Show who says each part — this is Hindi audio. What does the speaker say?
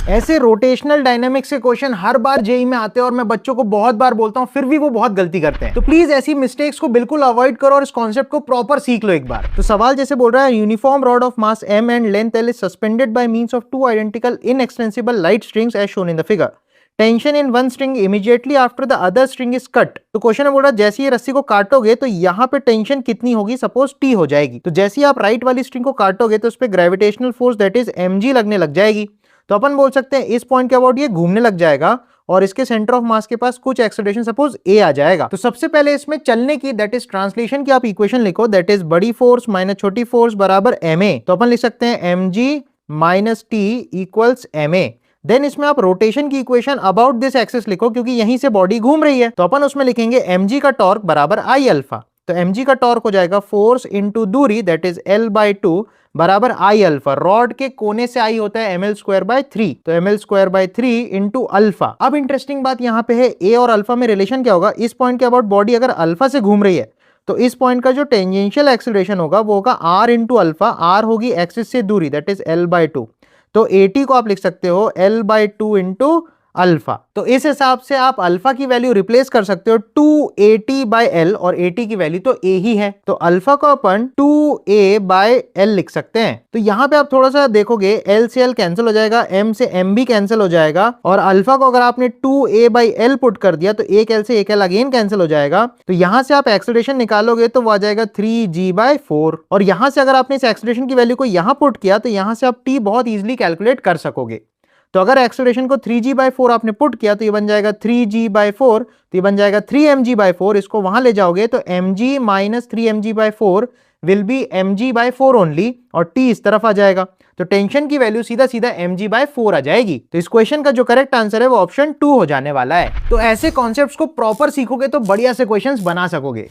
Speaker 1: ऐसे रोटेशनल डायनामिक्स के क्वेश्चन हर बार जेई में आते हैं और मैं बच्चों को बहुत बार बोलता हूं, फिर भी वो बहुत गलती करते हैं। तो प्लीज ऐसी मिस्टेक्स को बिल्कुल अवॉइड करो और इस कॉन्सेप्ट को प्रॉपर सीख लो एक बार। तो सवाल जैसे बोल रहा है, uniform rod of mass m and length l is suspended by means of two identical inextensible light strings as shown in the figure. Tension in one string immediately after the other string is cut. तो क्वेश्चन में बोल रहा है जैसे ये रस्सी को काटोगे तो यहाँ पे टेंशन कितनी होगी, सपोज टी हो जाएगी। तो जैसे ही आप राइट वाली स्ट्रिंग को काटोगे तो उस पर gravitational force that is mg लगने लग जाएगी। तो अपन बोल सकते हैं इस पॉइंट के अबाउट ये घूमने लग जाएगा और इसके सेंटर ऑफ मास के पास कुछ एक्सेलरेशन सपोज a आ जाएगा। तो सबसे पहले इसमें चलने की दैट इज ट्रांसलेशन की आप इक्वेशन लिखो, दैट इज बड़ी फोर्स माइनस छोटी फोर्स बराबर ma। तो अपन लिख सकते हैं mg minus T equals ma। Then इसमें आप रोटेशन की इक्वेशन अबाउट दिस एक्सिस लिखो, क्योंकि यहीं से बॉडी घूम रही है। तो अपन उसमें लिखेंगे mg का टॉर्क बराबर आई अल्फा। तो mg का टॉर्क हो जाएगा फोर्स इंटू दूरी दैट इज l/2 बराबर आई अल्फा। रॉड के कोने से आई होता है ml²/3, तो ml²/3 इंटू अल्फा। अब इंटरेस्टिंग बात यहाँ पे है a और अल्फा में रिलेशन क्या होगा। इस पॉइंट के अबाउट बॉडी अगर अल्फा से घूम रही है तो इस पॉइंट का जो टेंजेंशियल एक्सीलरेशन होगा वो होगा r इंटू अल्फा। r होगी एक्सिस से दूरी दैट इज l/2। तो at को आप लिख सकते हो l/2 इंटू अल्फा। तो इस हिसाब से आप अल्फा की वैल्यू रिप्लेस कर सकते हो 2at/l और at की वैल्यू तो a ही है, तो अल्फा को अपन 2a/l लिख सकते हैं। तो यहां पे आप थोड़ा सा देखोगे l से l कैंसिल हो जाएगा, m से m भी कैंसिल हो जाएगा और अल्फा को अगर आपने 2a/l पुट कर दिया तो एक l से एक l अगेन कैंसिल हो जाएगा। तो यहां से आप एक्सेलरेशन निकालोगे तो वो आ जाएगा 3g/4 और यहां से अगर आपने इस एक्सेलरेशन की वैल्यू को यहां पुट किया तो यहां से आप t बहुत इजीली कैलकुलेट कर सकोगे। तो अगर एक्सेलरेशन को 3g/4 आपने पुट किया तो ये बन जाएगा 3g/4, तो ये बन जाएगा 3mg/4। इसको वहां ले जाओगे तो mg minus 3mg/4 will be mg/4 only और t इस तरफ आ जाएगा। तो टेंशन की वैल्यू सीधा सीधा mg/4 आ जाएगी। तो इस क्वेश्चन का जो करेक्ट आंसर है वो ऑप्शन 2 हो जाने वाला है। तो ऐसे कॉन्सेप्ट्स को प्रॉपर सीखोगे तो बढ़िया से क्वेश्चंस बना सकोगे।